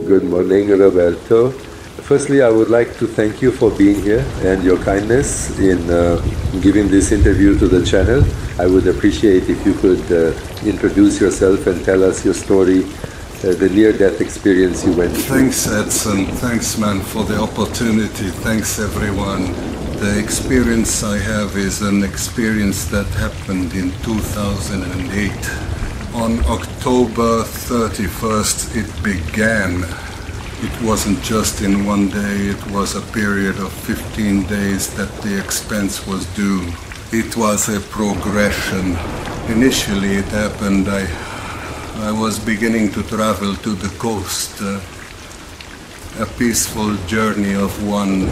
Good morning, Roberto. Firstly, I would like to thank you for being here and your kindness in giving this interview to the channel. I would appreciate if you could introduce yourself and tell us your story, the near-death experience you went through. Thanks, Edson. Thanks, man, for the opportunity. Thanks, everyone. The experience I have is an experience that happened in 2008. On October 31st, it began. It wasn't just in one day, it was a period of 15 days that the expense was due. It was a progression. Initially it happened, I was beginning to travel to the coast. A peaceful journey of one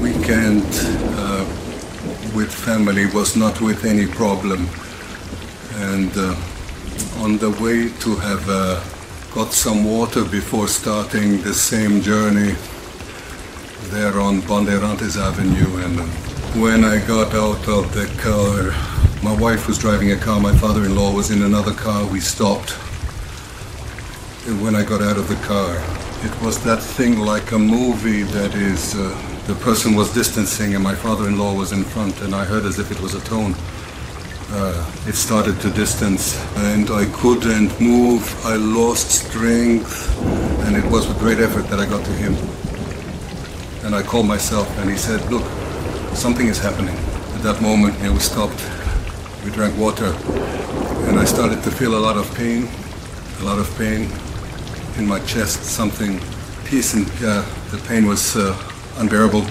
weekend with family was not with any problem. And on the way to have got some water before starting the same journey there on Bandeirantes Avenue, and when I got out of the car, my wife was driving a car, my father-in-law was in another car, we stopped. And when I got out of the car, it was that thing like a movie that is, the person was distancing and my father-in-law was in front, and I heard as if it was a tone. It started to distance and I couldn't move, I lost strength, and it was with great effort that I got to him. And I called myself and he said, look, something is happening. At that moment, we stopped, we drank water, and I started to feel a lot of pain in my chest, something, the pain was unbearable,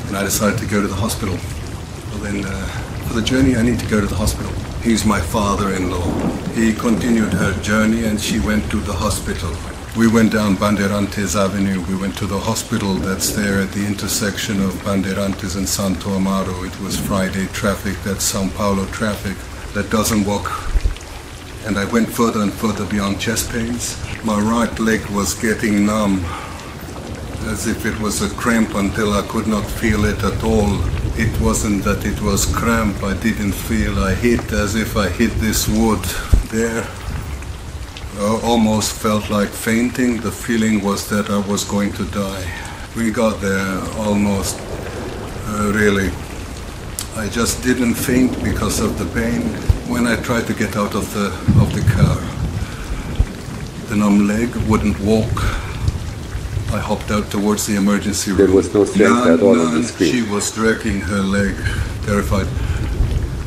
and I decided to go to the hospital. Well then, for the journey, I need to go to the hospital. He's my father-in-law. He continued her journey and she went to the hospital. We went down Bandeirantes Avenue. We went to the hospital that's there at the intersection of Bandeirantes and Santo Amaro. It was Friday traffic, that's São Paulo traffic that doesn't work. And I went further and further beyond chest pains. My right leg was getting numb, as if it was a cramp, until I could not feel it at all. It wasn't that it was cramp, I didn't feel, I hit as if I hit this wood there. I almost felt like fainting. The feeling was that I was going to die. We got there almost, really. I just didn't faint because of the pain. When I tried to get out of the car, the numb leg wouldn't walk. I hopped out towards the emergency room. There was no strength at all on the screen. She was dragging her leg, terrified,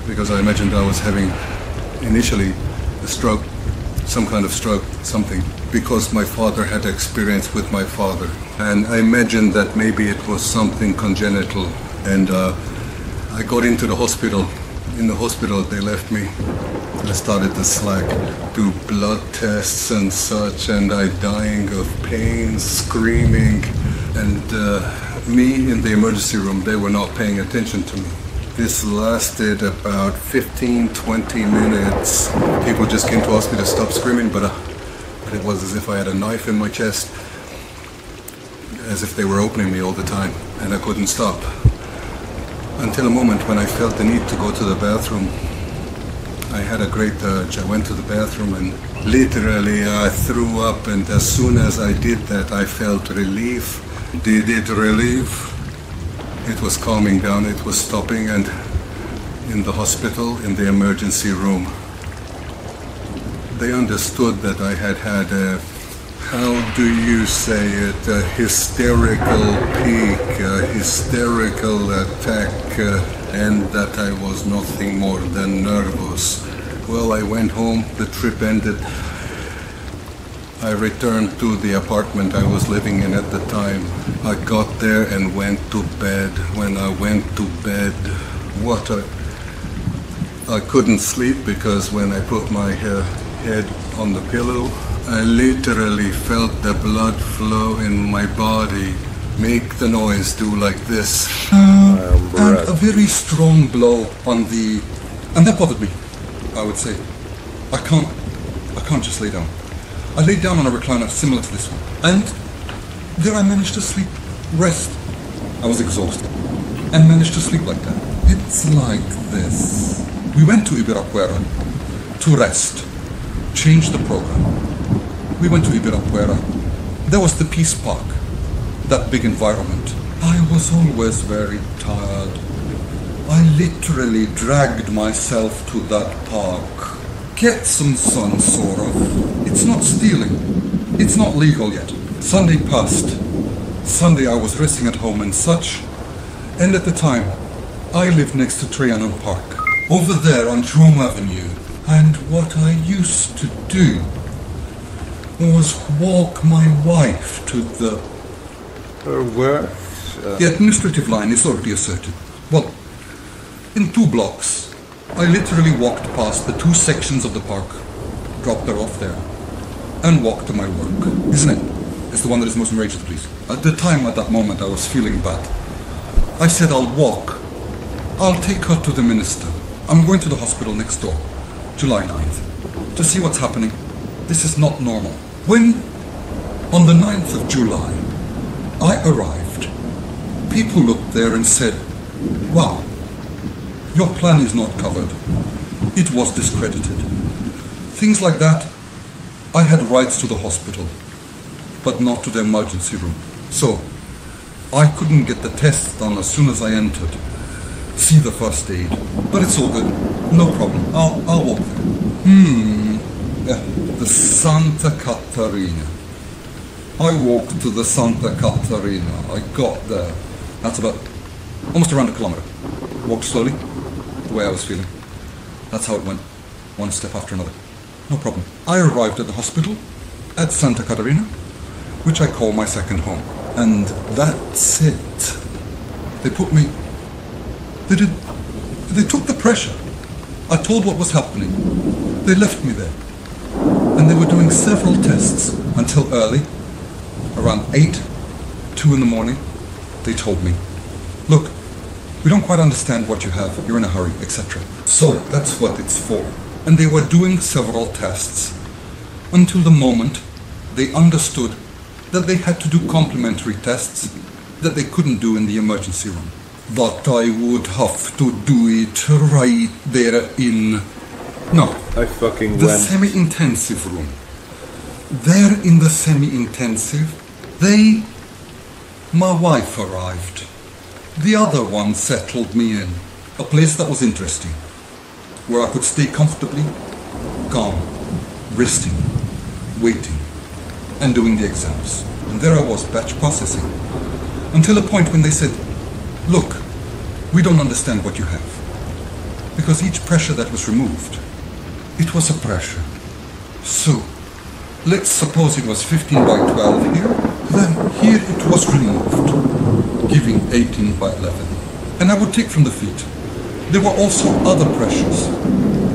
because I imagined I was having initially a stroke, some kind of stroke, something, because my father had experience with my father. And I imagined that maybe it was something congenital. And I got into the hospital. In the hospital, they left me. I started to slack, do blood tests and such, and I dying of pain, screaming, and me in the emergency room, they were not paying attention to me. This lasted about 15-20 minutes. People just came to ask me to stop screaming, but it was as if I had a knife in my chest, as if they were opening me all the time, and I couldn't stop. Until a moment when I felt the need to go to the bathroom. I had a great urge. I went to the bathroom and literally I threw up, and as soon as I did that I felt relief. Did it relieve? It was calming down, it was stopping, and in the hospital, in the emergency room, they understood that I had had a, how do you say it, a hysterical peak, a hysterical attack, and that I was nothing more than nervous. Well, I went home, the trip ended. I returned to the apartment I was living in at the time. I got there and went to bed. When I went to bed, I couldn't sleep, because when I put my head on the pillow, I literally felt the blood flow in my body, make the noise, do like this. And a very strong blow on the, and that bothered me, I would say. I can't just lay down. I laid down on a recliner similar to this one, and there I managed to sleep, rest. I was exhausted, and managed to sleep like that. It's like this. We went to Ibirapuera to rest, change the program. We went to Ibirapuera. there was the Peace Park, that big environment. I was always very tired. I literally dragged myself to that park. Get some sun, sort of. It's not stealing. It's not legal yet. Sunday passed. Sunday I was resting at home and such. And at the time, I lived next to Trianon Park, over there on Jerome Avenue. And what I used to do was walk my wife to the... Where? The administrative line is already asserted. Well, in 2 blocks, I literally walked past the 2 sections of the park, dropped her off there, and walked to my work. Isn't it? It's the one that is most enraged, please. At the time, at that moment, I was feeling bad. I said, I'll walk. I'll take her to the minister. I'm going to the hospital next door, July 9th, to see what's happening. This is not normal. When, on the 9th of July, I arrived, people looked there and said, wow, your plan is not covered. It was discredited. Things like that. I had rights to the hospital, but not to the emergency room. So, I couldn't get the tests done as soon as I entered. See the first aid. But it's all good. No problem. I'll walk there. The Santa Caterina. I walked to the Santa Caterina. I got there. That's about almost around a kilometer. Walked slowly, the way I was feeling. That's how it went. One step after another. No problem. I arrived at the hospital at Santa Caterina, which I call my second home. And that's it. They put me... They took the pressure. I told what was happening. They left me there. And they were doing several tests until early, around 8, 2 in the morning. They told me, look, we don't quite understand what you have. You're in a hurry, etc. So that's what it's for. And they were doing several tests until the moment they understood that they had to do complementary tests that they couldn't do in the emergency room. But I would have to do it right there in... No. I fucking the went. Semi-intensive room. There in the semi-intensive, my wife arrived. The other one settled me in. A place that was interesting, where I could stay comfortably, calm, resting, waiting, and doing the exams. And there I was, batch processing, until a point when they said, look, we don't understand what you have. Because each pressure that was removed, it was a pressure. So, let's suppose it was 15 by 12 here, then here it was removed, giving 18 by 11. And I would take from the feet. There were also other pressures.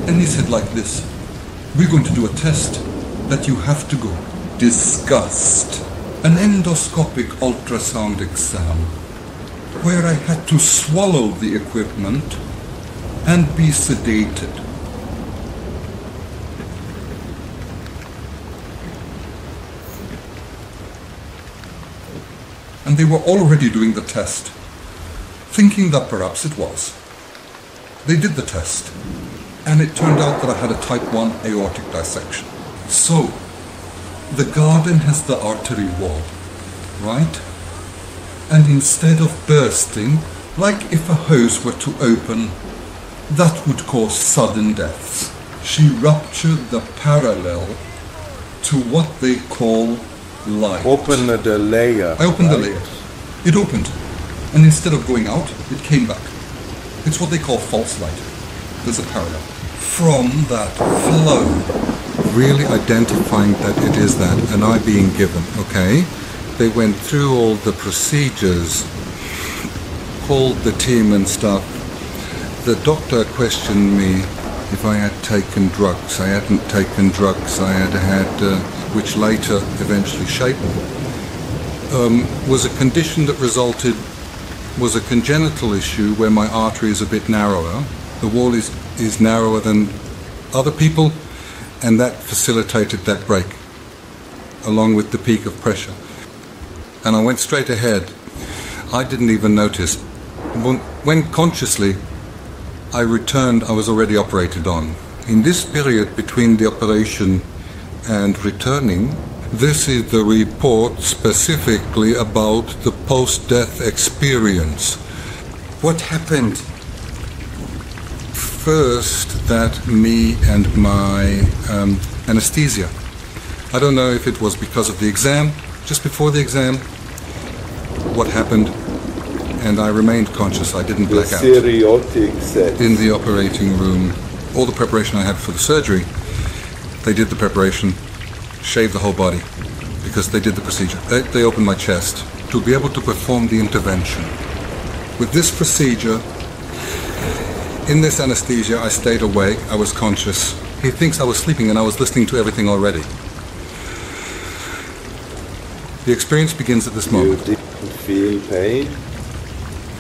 And he said like this, we're going to do a test that you have to go. Discussed. An endoscopic ultrasound exam, where I had to swallow the equipment and be sedated. And they were already doing the test, thinking that perhaps it was. They did the test, and it turned out that I had a type 1 aortic dissection. So, the garden has the artery wall, right? And instead of bursting, like if a hose were to open, that would cause sudden deaths. She ruptured the parallel to what they call light. Open the layer. I opened the layer. It opened. And instead of going out, it came back. It's what they call false light. There's a parallel. From that flow, really identifying that it is that, and I being given, okay? They went through all the procedures, called the team and stuff. The doctor questioned me if I had taken drugs. I hadn't taken drugs. I had which later eventually shaped was a condition that was a congenital issue where my artery is a bit narrower. The wall is narrower than other people, and that facilitated that break, along with the peak of pressure. And I went straight ahead. I didn't even notice. When consciously I returned, I was already operated on. In this period between the operation and returning, This is the report specifically about the post-death experience. What happened? First, that me and my anesthesia. I don't know if it was because of the exam, just before the exam, what happened, and I remained conscious. I didn't black out. In the operating room, all the preparation I had for the surgery, they did the preparation, shaved the whole body, because they did the procedure. They opened my chest to be able to perform the intervention. With this procedure, in this anesthesia, I stayed awake, I was conscious. He thinks I was sleeping and I was listening to everything already. The experience begins at this moment. You didn't feel pain?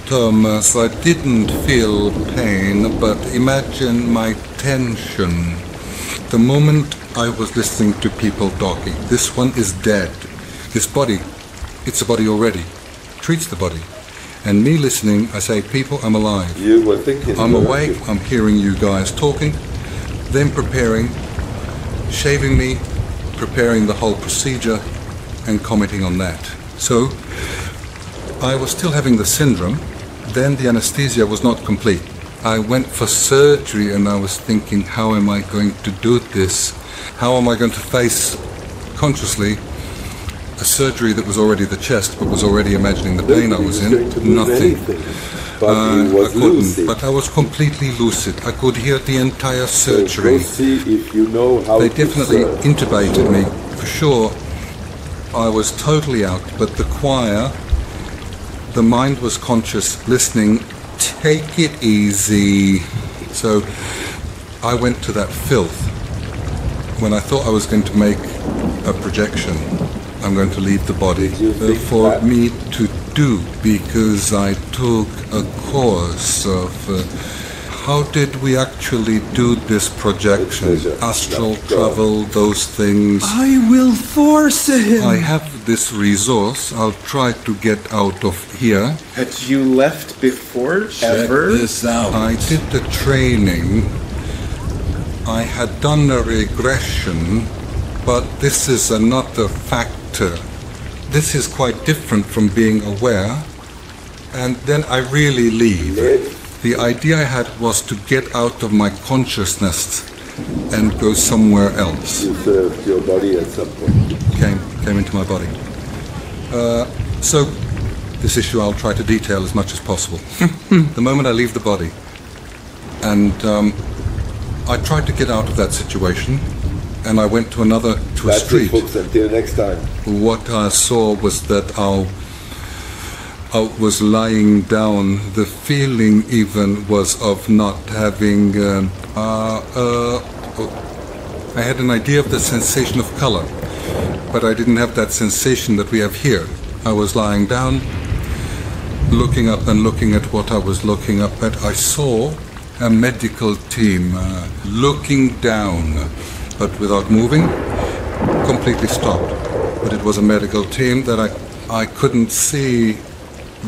Thomas, I didn't feel pain, but imagine my tension. The moment I was listening to people talking, this one is dead. This body, it's a body already, treats the body. And me listening, I say, people, I'm alive. You were thinking. I'm awake, I'm hearing you guys talking, them preparing, shaving me, preparing the whole procedure, and commenting on that. So, I was still having the syndrome, then the anesthesia was not complete. I went for surgery and I was thinking, how am I going to do this? How am I going to face consciously a surgery that was already the chest, but was already imagining the pain I was in? Nothing. I couldn't, but I was completely lucid. I could hear the entire surgery. They definitely intubated me, for sure. I was totally out, but the choir, the mind was conscious, listening, take it easy. So I went to that filth. When I thought I was going to make a projection, I'm going to leave the body for me to do, because I took a course of how did we actually do this projection, astral travel, those things. I will force him. I have this resource. I'll try to get out of here. Had you left before? Ever? Check this out. I did the training. I had done a regression, but this is another factor. This is quite different from being aware, and then I really leave. The idea I had was to get out of my consciousness and go somewhere else. You served your body at some point. Came into my body. So, this issue I'll try to detail as much as possible. The moment I leave the body, and I tried to get out of that situation, and I went to a street. Folks, until next time. What I saw was that I was lying down. The feeling even was of not having. I had an idea of the sensation of color, but I didn't have that sensation that we have here. I was lying down, looking up and looking at what I was looking up at. I saw a medical team looking down, but without moving, completely stopped. But it was a medical team that I couldn't see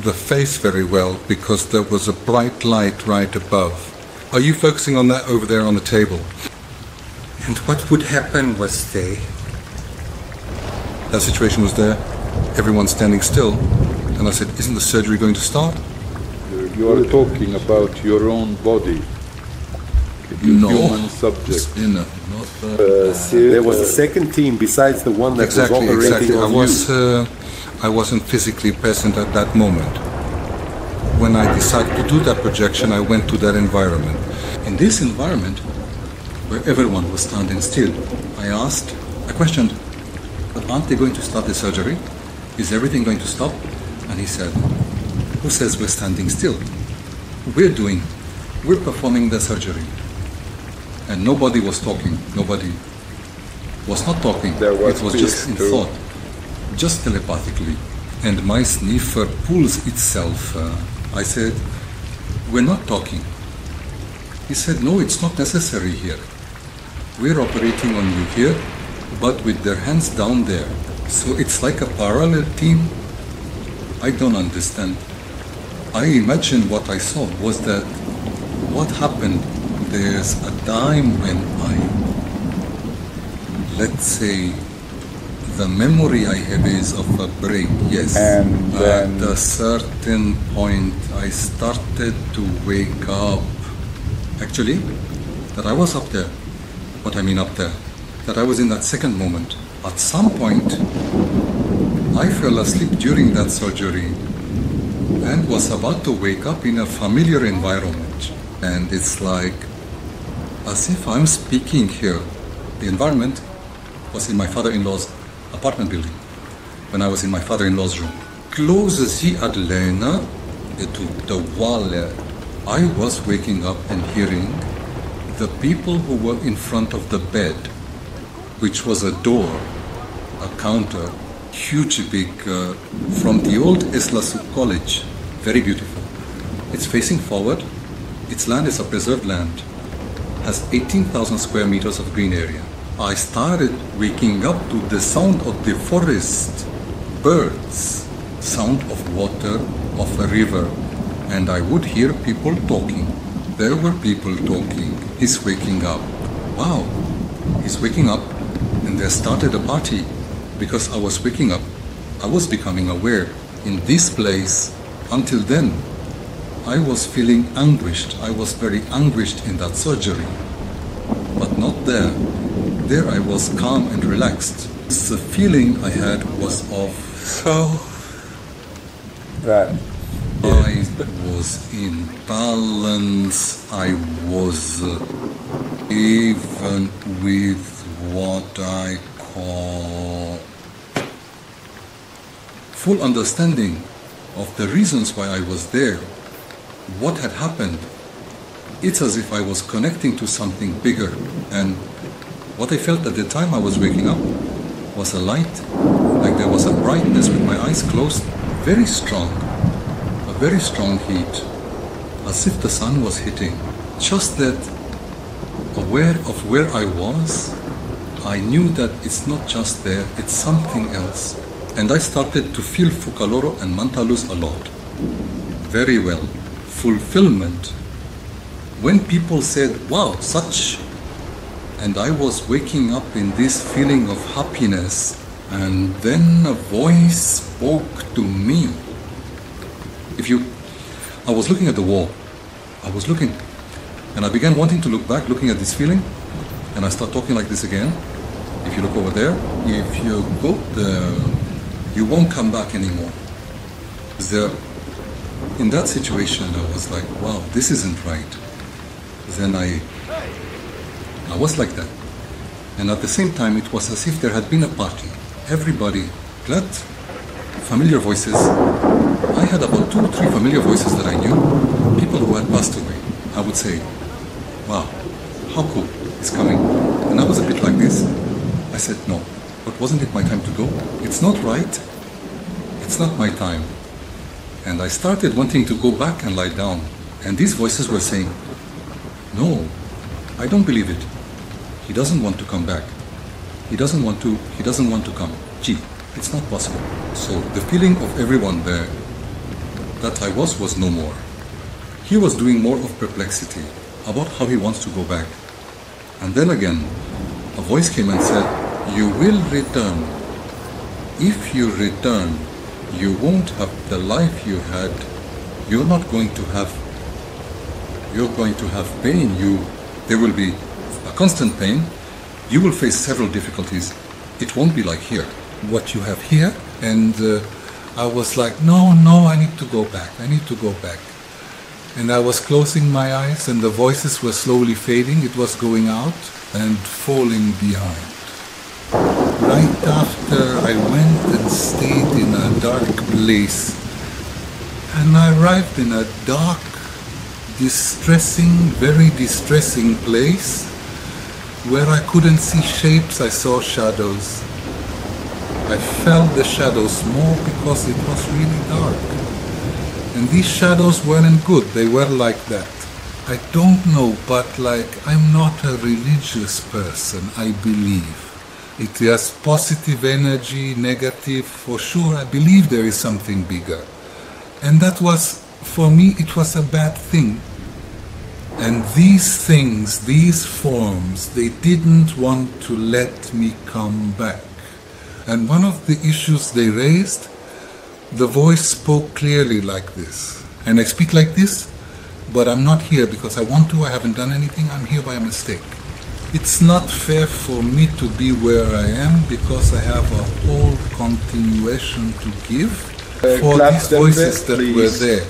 the face very well because there was a bright light right above. Are you focusing on that over there on the table? And what would happen was That situation was there, everyone standing still, and I said, isn't the surgery going to start? You are talking about your own body. No. Human subject. There was a second team besides the one that was operating on you. I wasn't physically present at that moment. When I decided to do that projection, I went to that environment. In this environment, where everyone was standing still, I questioned, but aren't they going to start the surgery? Is everything going to stop? And he said, who says we're standing still? We're performing the surgery. And nobody was talking. Nobody was not talking. It was just in thought, just telepathically. And my sniffer pulls itself. I said, we're not talking. He said, no, it's not necessary here. We're operating on you here, but with their hands down there. So it's like a parallel team. I don't understand. I imagine what I saw was that what happened, there's a time when let's say, The memory I have is of a break, yes. And then at a certain point, I started to wake up. Actually, that I was up there. What I mean up there? That I was in that second moment. At some point, I fell asleep during that surgery and was about to wake up in a familiar environment. And it's like, as if I'm speaking here. The environment was in my father-in-law's apartment building, when I was in my father-in-law's room. Close si adlena to the wall. I was waking up and hearing the people who were in front of the bed, which was a door, a counter, huge big, from the old Eslasu College, very beautiful. It's facing forward. Its land is a preserved land, has 18,000 square meters of green area. I started waking up to the sound of the forest, birds, sound of water, of a river, and I would hear people talking. There were people talking. He's waking up. Wow, he's waking up, and there started a party. Because I was waking up, I was becoming aware. In this place, until then, I was feeling anguished. I was very anguished in that surgery, but not there. There I was calm and relaxed. The feeling I had was of right. I was in balance. I was even with what I call full understanding of the reasons why I was there, what had happened. It's as if I was connecting to something bigger, and what I felt at the time I was waking up was a light, like there was a brightness with my eyes closed, very strong, a very strong heat, as if the sun was hitting. Just that, aware of where I was, I knew that it's not just there, it's something else. And I started to feel Fukaloro and Mantalus a lot. Very well. Fulfillment. When people said, wow, such, and I was waking up in this feeling of happiness, and then a voice spoke to me. I was looking at the wall. I was looking, and I began wanting to look back, looking at this feeling, and I start talking like this again. If you look over there, if you go there, you won't come back anymore. In that situation, I was like, wow, this isn't right. Then I was like that. And at the same time, it was as if there had been a party. Everybody, glad, familiar voices. I had about 2 or 3 familiar voices that I knew, people who had passed away. I would say, wow, how cool, it's coming. And I was a bit like this. I said, no, but wasn't it my time to go? It's not right. It's not my time. And I started wanting to go back and lie down. And these voices were saying, no, I don't believe it. He doesn't want to come back. He doesn't want to come. Gee, it's not possible. So the feeling of everyone there that I was no more. He was doing more of perplexity about how he wants to go back. And then again, a voice came and said, you will return. If you return, you won't have the life you had. You're going to have pain. There will be a constant pain. You will face several difficulties. It won't be like here, what you have here. And I was like, no, I need to go back. And I was closing my eyes, and the voices were slowly fading. It was going out and falling behind. Right after, I went and stayed in a dark place. And I arrived in a dark, very distressing place where I couldn't see shapes, I saw shadows. I felt the shadows more because it was really dark. And these shadows weren't good, they were like that. I don't know, but I'm not a religious person, I believe. It has positive energy, negative, for sure. I believe there is something bigger. And that was, for me, it was a bad thing. And these things, these forms, they didn't want to let me come back. And one of the issues they raised, the voice spoke clearly like this. And I speak like this, but I'm not here because I want to, I haven't done anything, I'm here by a mistake. It's not fair for me to be where I am because I have a whole continuation to give for these voices that were there.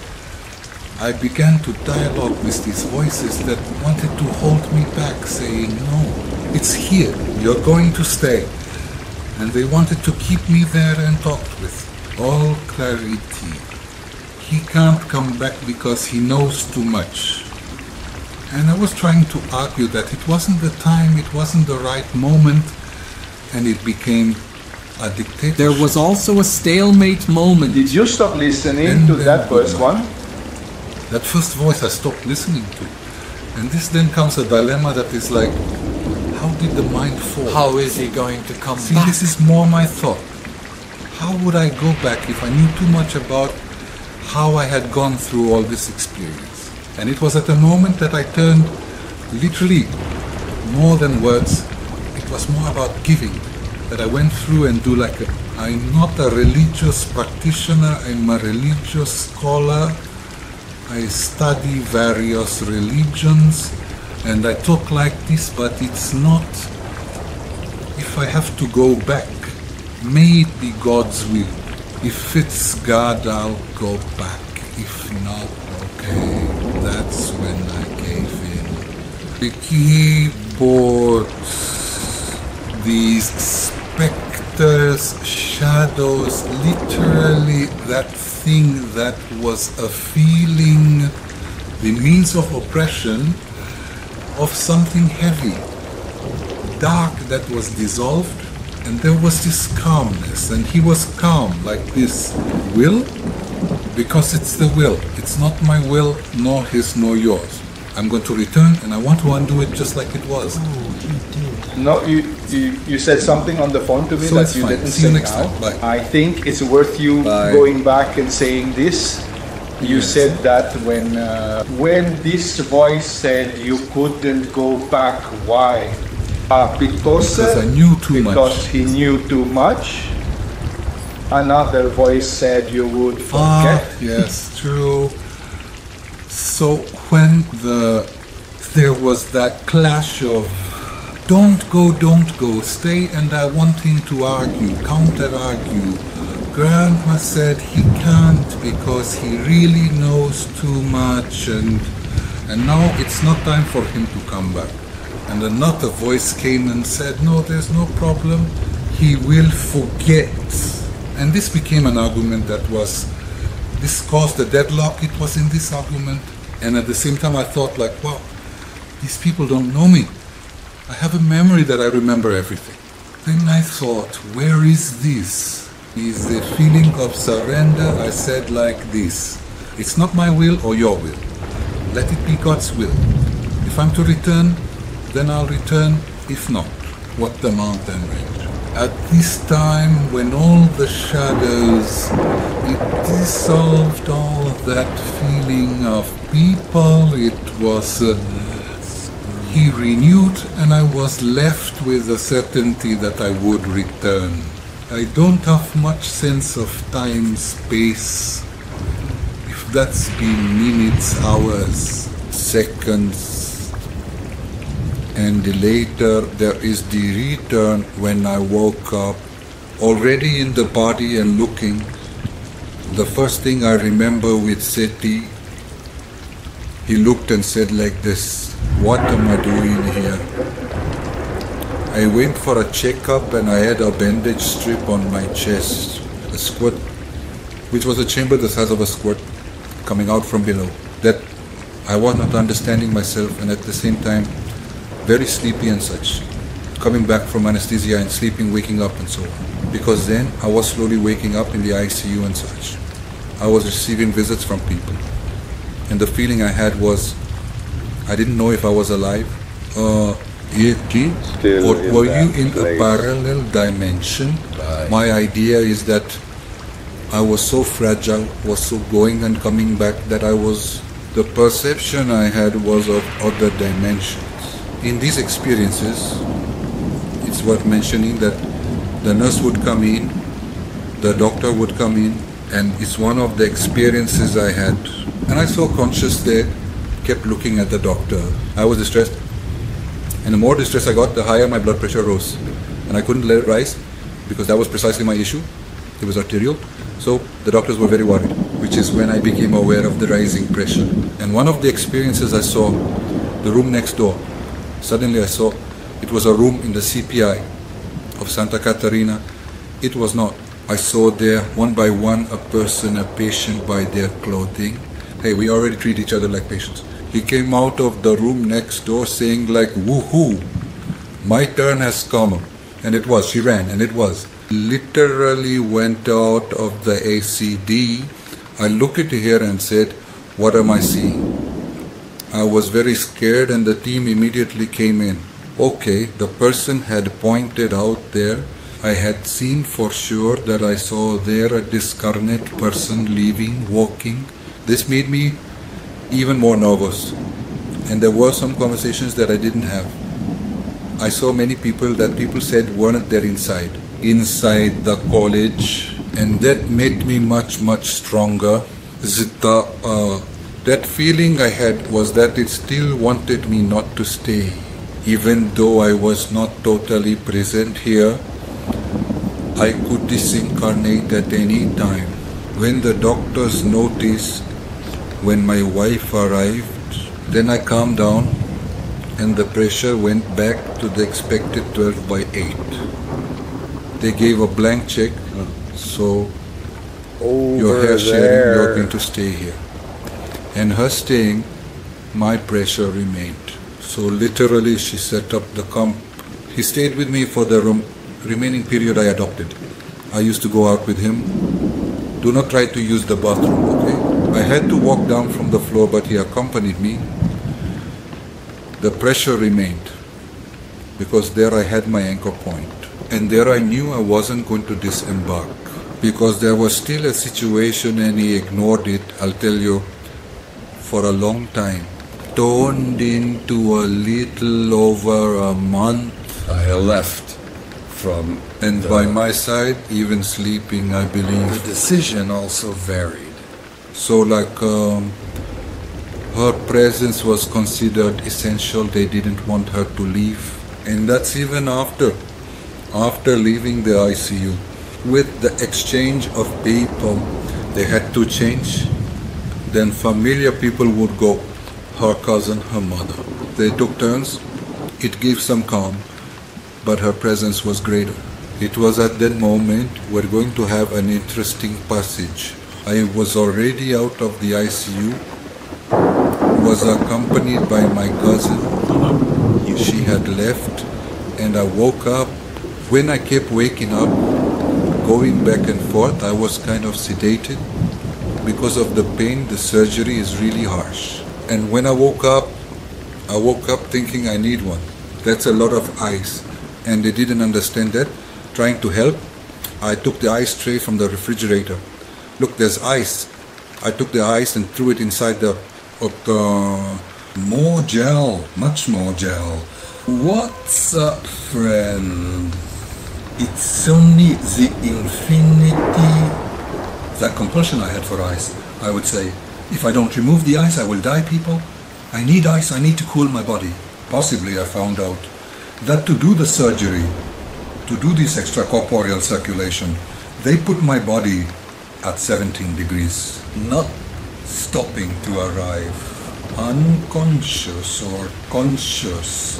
I began to dialogue with these voices that wanted to hold me back, saying, no, it's here, you're going to stay. And they wanted to keep me there and talk with all clarity. He can't come back because he knows too much. And I was trying to argue that it wasn't the time, it wasn't the right moment, and it became a dictatorship. There was also a stalemate moment. Did you stop listening to that first one? That first voice I stopped listening to. And this then comes a dilemma that is like, how did the mind fall? How is he going to come See, back? this is more my thought. How would I go back if I knew too much about how I had gone through all this experience? And it was at the moment that I turned, literally, more than words, it was more about giving, that I went through and do like I'm not a religious practitioner, I'm a religious scholar. I study various religions and I talk like this, but it's not, if I have to go back, may it be God's will. If it's God, I'll go back. If not, okay, that's when I gave in. The keyboards, these specters, shadows, literally that thing that was a feeling, the means of oppression of something heavy, dark that was dissolved, and there was this calmness, and he was calm like this. Will? Because it's the will. It's not my will, nor his, nor yours. I'm going to return, and I want to undo it just like it was. No, you said something on the phone to me So that it's you fine. didn't See you say next now. time. Bye. I think it's worth you Bye. going back and saying this. You said that when this voice said you couldn't go back, why? Because I knew too much. Because he knew too much. Another voice said you would forget. Yes, true. So when there was that clash of don't go, stay, and I want him to argue, counter-argue. Grandma said he can't because he really knows too much, and now it's not time for him to come back. And another voice came and said, no, there's no problem, he will forget. And this became an argument this caused a deadlock. It was in this argument. And at the same time I thought like, wow, these people don't know me. I have a memory that I remember everything. Then I thought, where is this? Is the feeling of surrender. I said like this, it's not my will or your will. Let it be God's will. If I'm to return, then I'll return. If not, what the mountain range. At this time, when all the shadows, it dissolved all that feeling of people, it was, he renewed, and I was left with the certainty that I would return. I don't have much sense of time, space, if that's been minutes, hours, seconds, and later there is the return when I woke up, already in the body and looking. The first thing I remember with Seti, he looked and said like this, what am I doing here? I went for a checkup and I had a bandage strip on my chest, a squirt, which was a chamber the size of a squirt coming out from below. That I was not understanding myself, and at the same time very sleepy and such, coming back from anesthesia and sleeping, waking up and so on. Because then I was slowly waking up in the ICU and such. I was receiving visits from people, and the feeling I had was I didn't know if I was alive. Or were you in a parallel dimension? Right. My idea is that I was so fragile, was so going and coming back, that the perception I had was of other dimensions. In these experiences, it's worth mentioning that The nurse would come in, the doctor would come in, and it's one of the experiences I had. And I saw conscious there, kept looking at the doctor. I was distressed. And the more distress I got, the higher my blood pressure rose. And I couldn't let it rise because that was precisely my issue. It was arterial. So the doctors were very worried, which is when I became aware of the rising pressure. And one of the experiences I saw, the room next door. Suddenly I saw it was a room in the CPI of Santa Catarina. It was not. I saw there one by one a person, a patient by their clothing. Hey, we already treat each other like patients. He came out of the room next door saying like, woohoo, my turn has come. And it was, she ran, and it was. Literally went out of the ACD. I looked at her and said, what am I seeing? I was very scared and the team immediately came in. Okay, the person had pointed out there. I had seen for sure that I saw there a discarnate person leaving, walking. This made me even more nervous. And there were some conversations that I didn't have. I saw many people that people said weren't there inside the college. And that made me much, much stronger. That feeling I had was that it still wanted me not to stay. Even though I was not totally present here, I could disincarnate at any time. When the doctors noticed, when my wife arrived, then I calmed down and the pressure went back to the expected 12/8. They gave a blank check, so your hair sharing, you're going to stay here. And her staying, my pressure remained. So literally she set up the comp. He stayed with me for the remaining period I adopted. I used to go out with him. Do not try to use the bathroom, okay? I had to walk down from the floor, but he accompanied me. The pressure remained because there I had my anchor point. And there I knew I wasn't going to disembark because there was still a situation and he ignored it, I'll tell you, for a long time. Turned into a little over a month. I left from, and by my side, even sleeping, I believe. The decision also varied. So like her presence was considered essential. They didn't want her to leave. And that's even after leaving the ICU. With the exchange of people, they had to change. Then familiar people would go, her cousin, her mother. They took turns. It gave some calm, but her presence was greater. It was at that moment we're going to have an interesting passage. I was already out of the ICU, was accompanied by my cousin. She had left, and I woke up. When I kept waking up, going back and forth, I was kind of sedated. Because of the pain, the surgery is really harsh. And when I woke up thinking I need one. That's a lot of ice. And they didn't understand that. Trying to help, I took the ice tray from the refrigerator. Look, there's ice. I took the ice and threw it inside the more gel, much more gel. What's up, friend? It's only the infinity, that compulsion I had for ice. I would say, if I don't remove the ice, I will die, people. I need ice, I need to cool my body. Possibly I found out that to do the surgery, to do this extracorporeal circulation, they put my body at 17 degrees, not stopping to arrive, unconscious or conscious.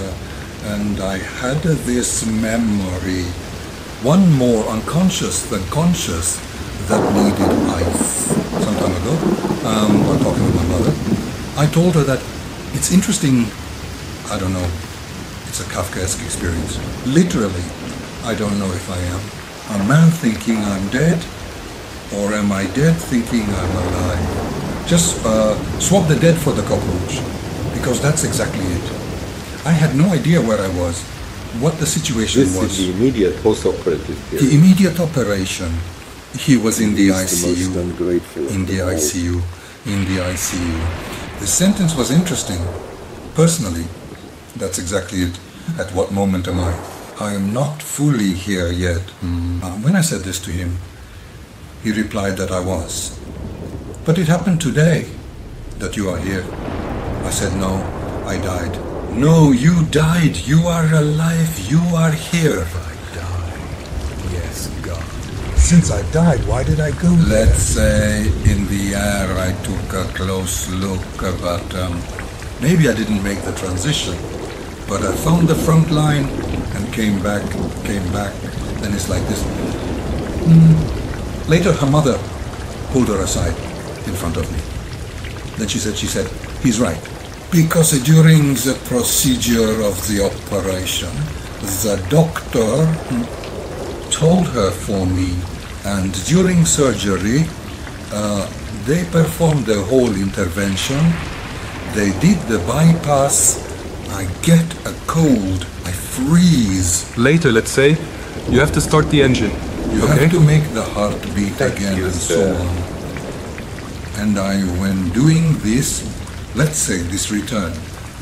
And I had this memory, one more unconscious than conscious, that needed ice. Some time ago, while talking with my mother, I told her that it's interesting, I don't know, it's a Kafkaesque experience. Literally, I don't know if I am a man thinking I'm dead, or am I dead thinking I'm alive? Just swap the dead for the cockroach, because that's exactly it. I had no idea where I was, what the situation was. This is the immediate post-operative period. The immediate operation. He was in the ICU. In the ICU. In the ICU. The sentence was interesting. Personally, that's exactly it. At what moment am I? I am not fully here yet. When I said this to him, he replied that I was. But it happened today that you are here. I said, no, I died. No, you died. You are alive. You are here. I died. Yes, God. Since I died, why did I go there? Let's say in the air I took a close look, but maybe I didn't make the transition. But I found the front line and came back. Then it's like this. Later her mother pulled her aside in front of me. Then she said, he's right. Because during the procedure of the operation, the doctor told her for me, and during surgery, they performed the whole intervention. They did the bypass. I get a cold. I freeze. Later, let's say, you have to start the engine. You have to make the heart beat again and so on. And when doing this, let's say this return,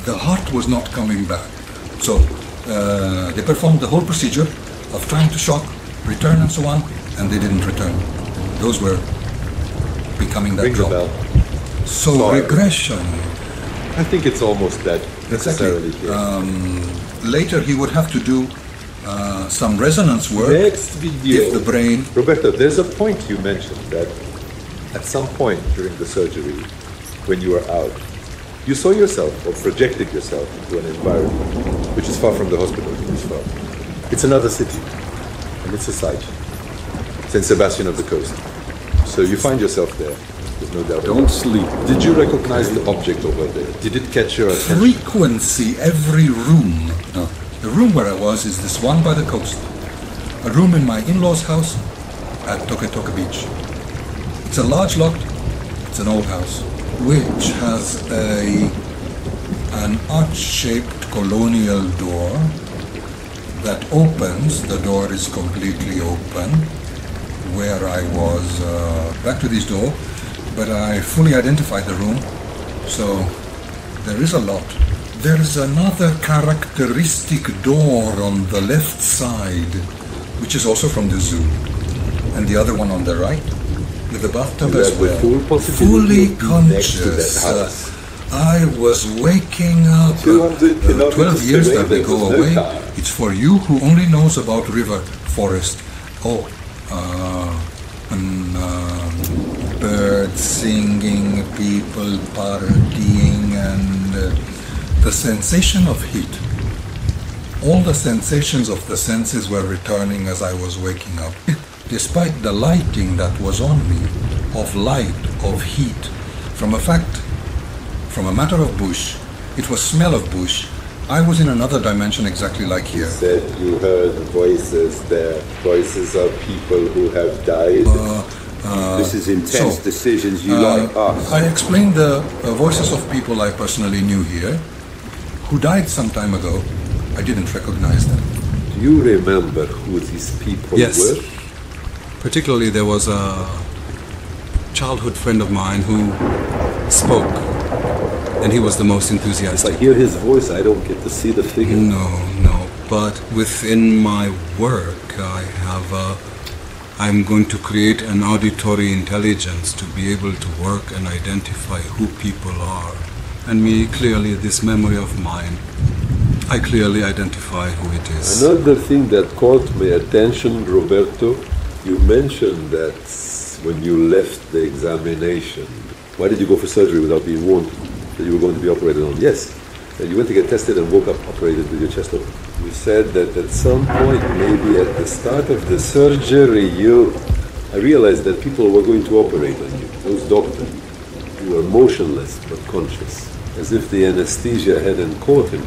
the heart was not coming back. So they performed the whole procedure of trying to shock, return and so on, and they didn't return. Those were becoming that drop. So regression. I think it's almost that necessarily. Exactly. Later he would have to do some resonance work. Next video. If the brain. Roberto, there's a point you mentioned that at some point during the surgery, when you were out, you saw yourself or projected yourself into an environment which is far from the hospital. It's another city, and it's a site. St. Sebastian of the Coast. So you find yourself there. There's no doubt. Don't sleep. Did you recognize the object over there? Did it catch your attention? Frequency, every room. The room where I was is this one by the coast. A room in my in-laws' house at Toke Beach. It's a large lot. It's an old house, which has an arch-shaped colonial door that opens. The door is completely open. Where I was, back to this door, but I fully identified the room, so there is a lot. There is another characteristic door on the left side, which is also from the zoo, and the other one on the right, with the bathtub as well. Fully conscious. I was waking up. 12 years that they go away. It's for you who only knows about river, forest. Birds singing, people partying, and the sensation of heat. All the sensations of the senses were returning as I was waking up. Despite the lighting that was on me, of light, of heat, from a matter of bush, it was smell of bush. I was in another dimension exactly like here. You said you heard voices there, voices of people who have died. This is intense decisions you like us. I explained the voices of people I personally knew here, who died some time ago. I didn't recognize them. Do you remember who these people were? Yes. Particularly there was a childhood friend of mine who spoke, and he was the most enthusiastic. If I hear his voice, I don't get to see the figure. No. But within my work, I'm going to create an auditory intelligence to be able to work and identify who people are. And me, clearly, this memory of mine, I clearly identify who it is. Another thing that caught my attention, Roberto, you mentioned that when you left the examination, why did you go for surgery without being warned that you were going to be operated on? Yes. And you went to get tested and woke up operated with your chest open. You said that at some point, maybe at the start of the surgery, I realized that people were going to operate on you. Those doctors, you were motionless but conscious, as if the anesthesia hadn't caught him,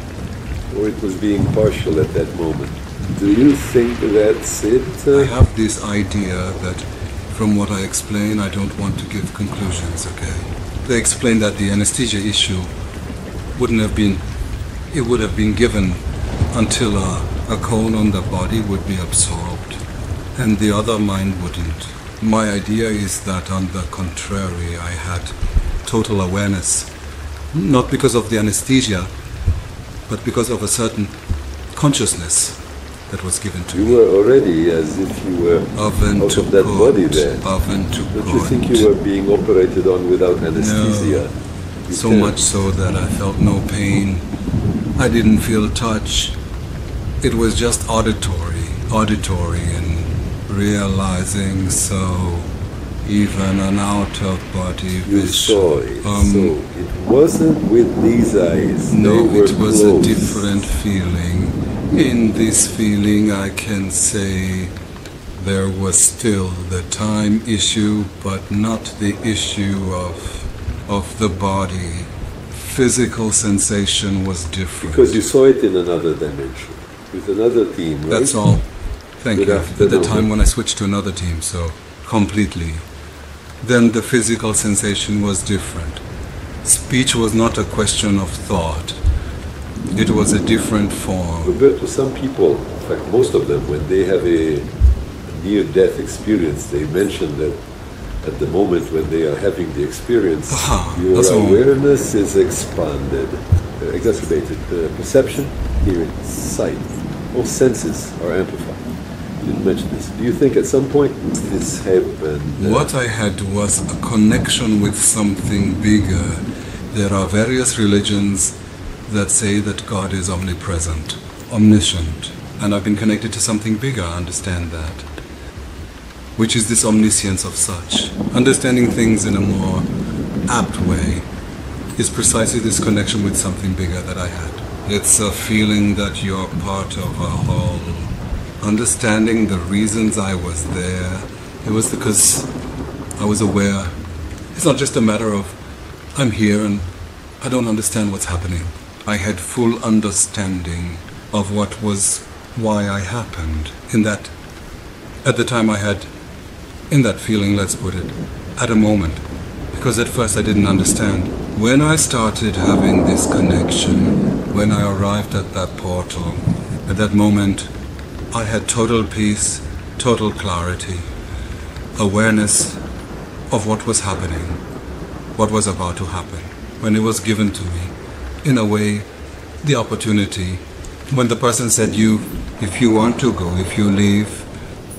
or it was being partial at that moment. Do you think that's it? I have this idea that from what I explain, I don't want to give conclusions, okay? They explained that the anesthesia issue would have been given until a cone on the body would be absorbed, and the other mind wouldn't. My idea is that, on the contrary, I had total awareness, not because of the anesthesia, but because of a certain consciousness that was given to You me. were already as if you were Oven out to of that put, body there. oven to Don't put. you think you were being operated on without anesthesia? You So can. much so that I felt no pain. I didn't feel touch. It was just auditory and realizing, so even an out-of-body You vision. saw it. So it wasn't with these eyes. No, They were it was closed. a different feeling. In this feeling, I can say there was still the time issue, but not the issue of the body. Physical sensation was different. Because you saw it in another dimension, with another team, right? That's all. Thank Good you. afternoon. At the time when I switched to another team, so completely. Then the physical sensation was different. Speech was not a question of thought. It was a different form. Roberto, some people, in fact most of them, when they have a near-death experience, they mention that at the moment when they are having the experience, your that's all. awareness is expanded, exacerbated. Perception, hearing, sight, all senses are amplified. You didn't mention this. Do you think at some point this happened? What I had was a connection with something bigger. There are various religions that say that God is omnipresent, omniscient, and I've been connected to something bigger, I understand that, which is this omniscience of such. Understanding things in a more apt way is precisely this connection with something bigger that I had. It's a feeling that you're part of a whole. Understanding the reasons I was there, it was because I was aware. It's not just a matter of I'm here and I don't understand what's happening. I had full understanding of what was, why I happened. In that, at the time I had, in that feeling, let's put it, at a moment. Because at first I didn't understand. When I started having this connection, when I arrived at that portal, at that moment, I had total peace, total clarity, awareness of what was happening, what was about to happen. When it was given to me, in a way, the opportunity, when the person said, if you want to go, if you leave,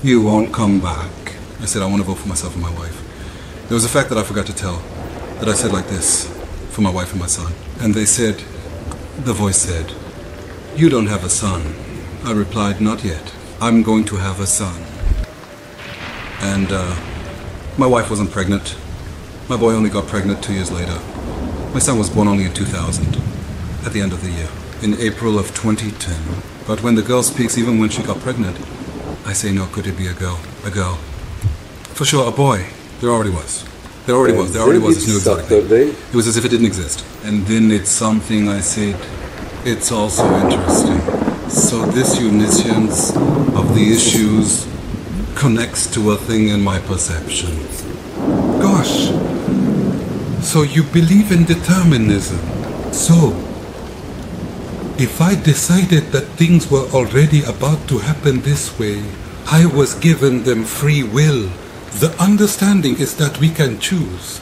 you won't come back. I said, I want to vote for myself and my wife. There was a fact that I forgot to tell, that I said like this, for my wife and my son. And they said, the voice said, you don't have a son. I replied, not yet. I'm going to have a son. And my wife wasn't pregnant. My boy only got pregnant 2 years later. My son was born only in 2000, at the end of the year, in April of 2010. But when the girl speaks, even when she got pregnant, I say, no, could it be a girl? A girl. For sure, a boy. There already was. There already was. It's new exactly. It was as if it didn't exist. And then it's something I said, it's also interesting. So this omniscience of the issues connects to a thing in my perception. Gosh, so you believe in determinism. So, if I decided that things were already about to happen this way, I was given them free will. The understanding is that we can choose,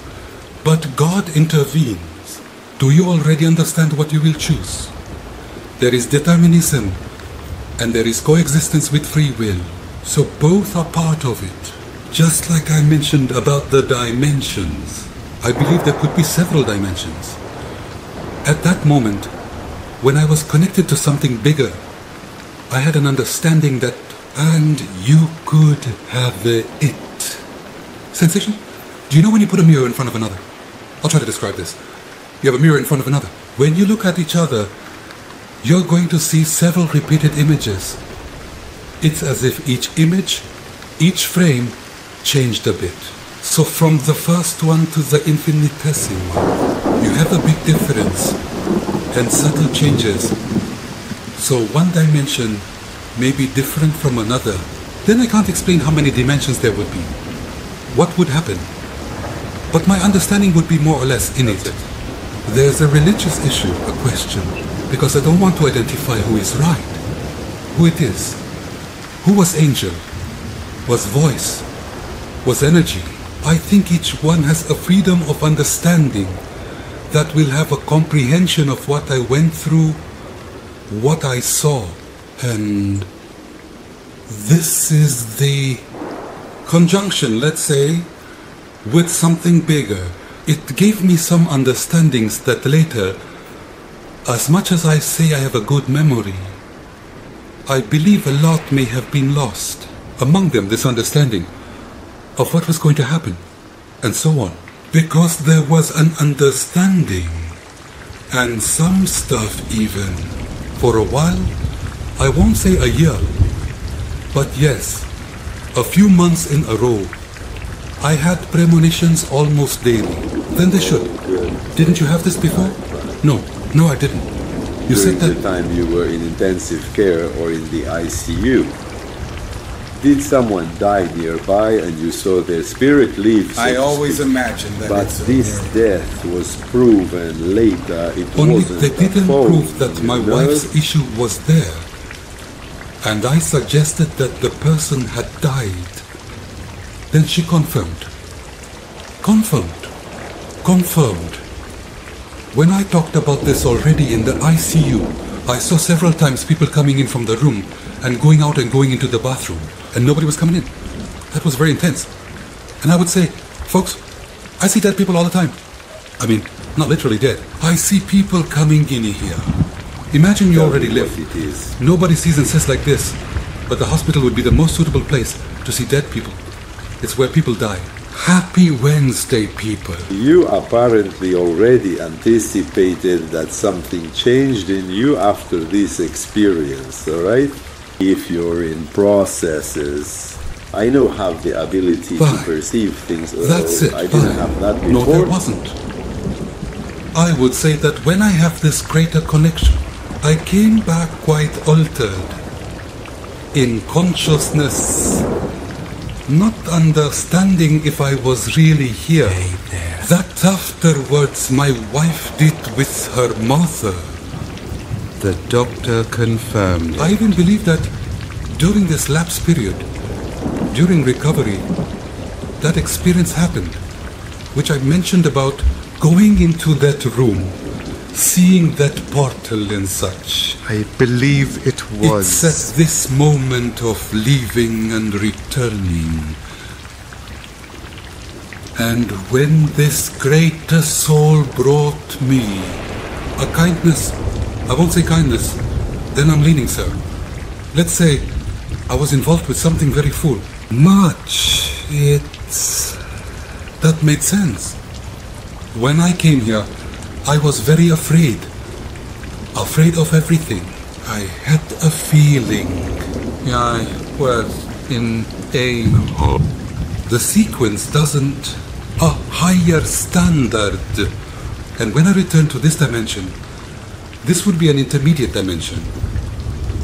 but God intervenes. Do you already understand what you will choose? There is determinism, and there is coexistence with free will. So both are part of it. Just like I mentioned about the dimensions, I believe there could be several dimensions. At that moment, when I was connected to something bigger, I had an understanding that, and you could have it. Sensation? Do you know when you put a mirror in front of another? I'll try to describe this. You have a mirror in front of another. When you look at each other, you're going to see several repeated images. It's as if each image, each frame, changed a bit. So from the first one to the infinitesimal, you have a big difference and subtle changes. So one dimension may be different from another. Then I can't explain how many dimensions there would be. What would happen? But my understanding would be more or less in it. There's a religious issue, a question, because I don't want to identify who is right, who it is. Who was angel? Was voice? Was energy? I think each one has a freedom of understanding that will have a comprehension of what I went through, what I saw, and This is the conjunction, let's say, with something bigger. It gave me some understandings that later, as much as I say I have a good memory, I believe a lot may have been lost. Among them, this understanding of what was going to happen, and so on. Because there was an understanding, and some stuff even. For a while, I won't say a year, but yes, a few months in a row, I had premonitions almost daily. Then they should. Didn't you have this before? No, I didn't. You said that the time you were in intensive care or in the ICU. Did someone die nearby and you saw their spirit leave? I always imagined that. But this death was proven later. It only wasn't they didn't prove that my know? wife's issue was there. And I suggested that the person had died. Then she confirmed. Confirmed. When I talked about this already in the ICU, I saw several times people coming in from the room and going out and going into the bathroom, and nobody was coming in. That was very intense. And I would say, folks, I see dead people all the time. I mean, not literally dead. I see people coming in here. Imagine you already live. Nobody sees and says like this, but the hospital would be the most suitable place to see dead people. It's where people die. Happy Wednesday, people. You apparently already anticipated that something changed in you after this experience, all right? If you're in processes, I know have the ability to perceive things. That's it. I didn't have that before. No, there wasn't. I would say that when I have this greater connection, I came back quite altered in consciousness, not understanding if I was really here. That afterwards my wife did with her mother. The doctor confirmed it. I even believe that during this lapse period, during recovery, that experience happened, which I mentioned about going into that room, seeing that portal and such. I believe it was. It's at this moment of leaving and returning. And when this greater soul brought me a kindness, I won't say kindness, then I'm leaning, sir. Let's say I was involved with something very full. That made sense. When I came here, I was very afraid of everything. I had a feeling. I was in a... The sequence doesn't... A higher standard. And when I return to this dimension, this would be an intermediate dimension.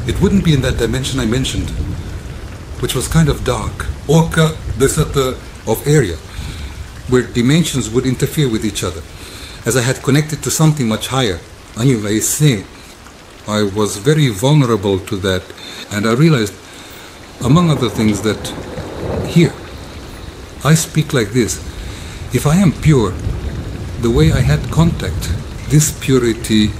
It wouldn't be in that dimension I mentioned, which was kind of dark. Orca, this sort of area, where dimensions would interfere with each other. As I had connected to something much higher, I was very vulnerable to that, and I realized, among other things, that here, I speak like this. If I am pure, the way I had contact, this purity,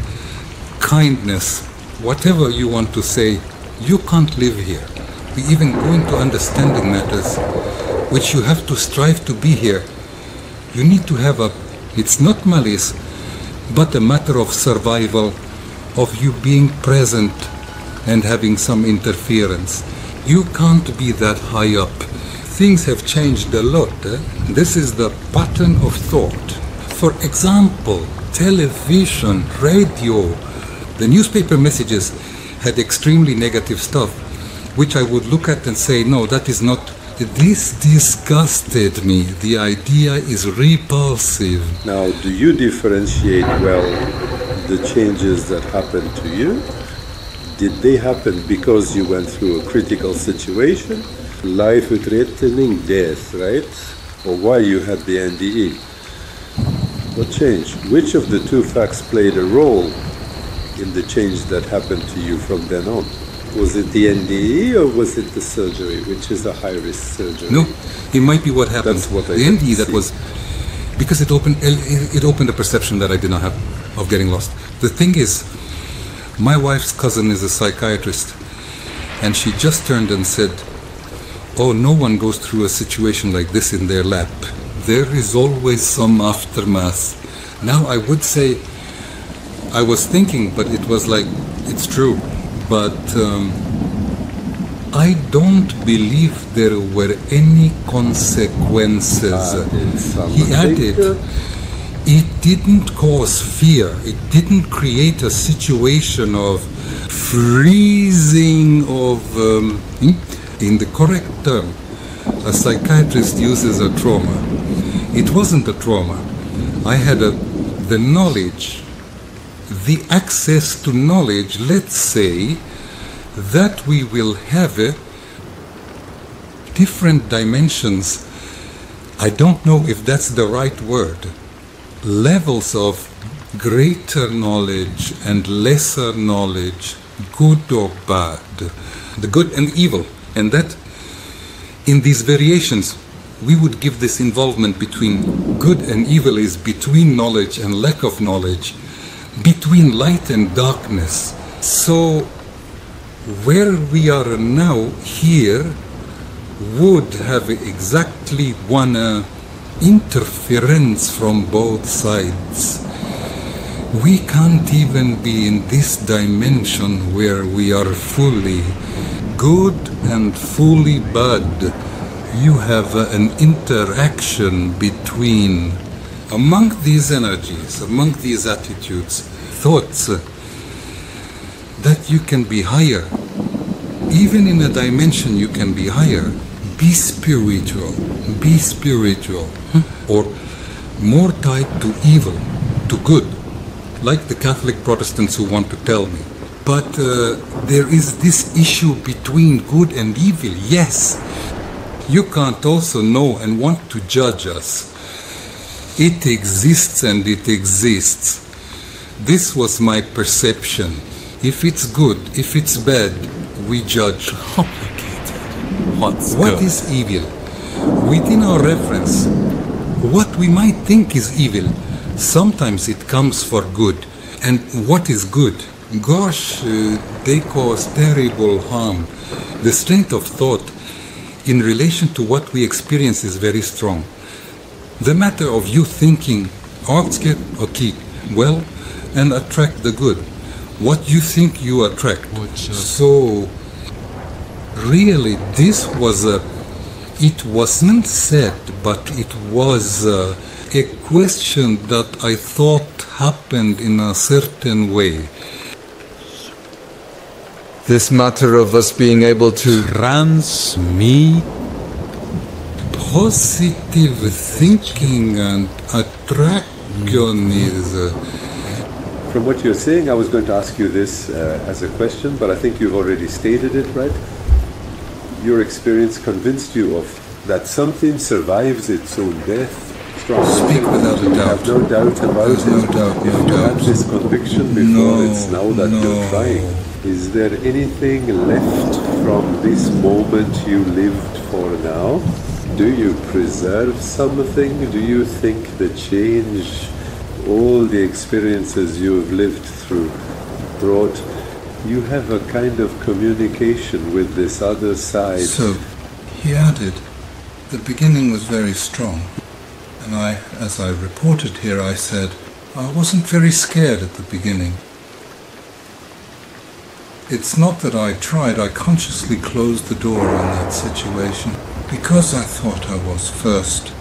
kindness, whatever you want to say, you can't live here. We even go into understanding matters, which you have to strive to be here. You need to have it's not malice, but a matter of survival, of you being present and having some interference. You can't be that high up. Things have changed a lot. This is the pattern of thought. For example, television, radio, the newspaper messages had extremely negative stuff, which I would look at and say, no, that is not... This disgusted me. The idea is repulsive. Now, do you differentiate well the changes that happened to you? Did they happen because you went through a critical situation? Life-threatening death, right? Or why you had the NDE? What changed? Which of the two facts played a role in the change that happened to you from then on? Was it the NDE or was it the surgery, which is a high-risk surgery? No, it might be what happened. That's what I the NDE, that was because it opened a perception that I did not have of getting lost. The thing is, my wife's cousin is a psychiatrist, And she just turned and said, "Oh, no one goes through a situation like this in their lap. There is always some aftermath." Now I would say, I was thinking, but it was like, it's true. But I don't believe there were any consequences. He added, it didn't cause fear. It didn't create a situation of freezing of, in the correct term, a psychiatrist uses a trauma. It wasn't a trauma. I had the knowledge, the access to knowledge, let's say, that we will have different dimensions. I don't know if that's the right word. Levels of greater knowledge and lesser knowledge, good or bad, the good and evil. And that in these variations, we would give this involvement between good and evil is between knowledge and lack of knowledge, between light and darkness. So where we are now here would have exactly one interference from both sides. We can't even be in this dimension where we are fully good and fully bad. You have an interaction between, among these energies, among these attitudes, thoughts, that you can be higher. Even in a dimension you can be higher. Be spiritual, or more tied to evil, to good, like the Catholic Protestants who want to tell me. But there is this issue between good and evil, yes. You can't also know and want to judge us. It exists and it exists. This was my perception. If it's good, if it's bad, we judge. Complicated. What good? Is evil? Within our reference, what we might think is evil, sometimes it comes for good. And what is good? Gosh, they cause terrible harm. The strength of thought in relation to what we experience is very strong. The matter of you thinking, okay, well, and attract the good. What you think you attract. So, really, this was it wasn't said, but it was a question that I thought happened in a certain way. This matter of us being able to transmit positive thinking and attraction is... From what you're saying, I was going to ask you this as a question, but I think you've already stated it, right? Your experience convinced you of that something survives its own death. Speak without a doubt. I have no doubt about it. No doubt, no doubt. You had this conviction before, it's now that you're trying. Is there anything left from this moment you lived for now? Do you preserve something? Do you think the change, all the experiences you've lived through, brought, you have a kind of communication with this other side? So, he added, the beginning was very strong. And as I reported here, I said, I wasn't very scared at the beginning. It's not that I tried, I consciously closed the door on that situation because I thought I was first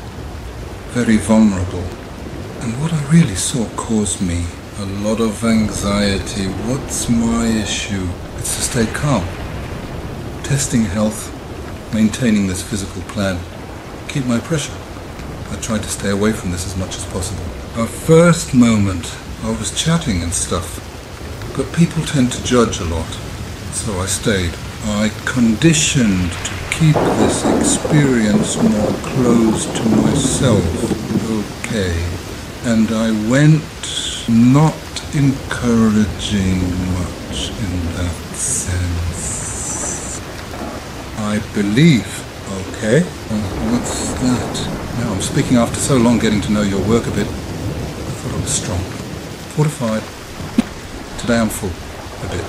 very vulnerable. And what I really saw caused me a lot of anxiety. What's my issue? It's to stay calm, testing health, maintaining this physical plan, keep my pressure. I tried to stay away from this as much as possible. Our first moment, I was chatting and stuff, but people tend to judge a lot, so I stayed. I conditioned to keep this experience more close to myself. Okay. And I went not encouraging much in that sense. I believe. Okay. What's that? Now I'm speaking after so long getting to know your work a bit. I thought I was strong. Fortified. Today I'm full. A bit.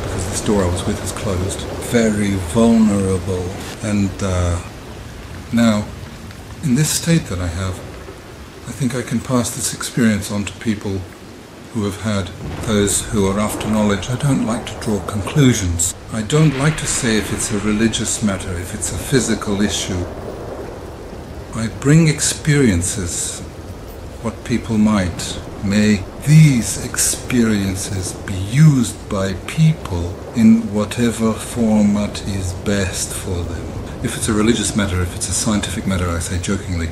Because this door I was with is closed. very vulnerable. And now, in this state that I have, I think I can pass this experience on to people who have had, those who are after knowledge. I don't like to draw conclusions. I don't like to say if it's a religious matter, if it's a physical issue. I bring experiences, what people might. May these experiences be used by people in whatever format is best for them. If it's a religious matter, if it's a scientific matter, I say jokingly,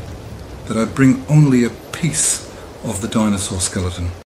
that I bring only a piece of the dinosaur skeleton.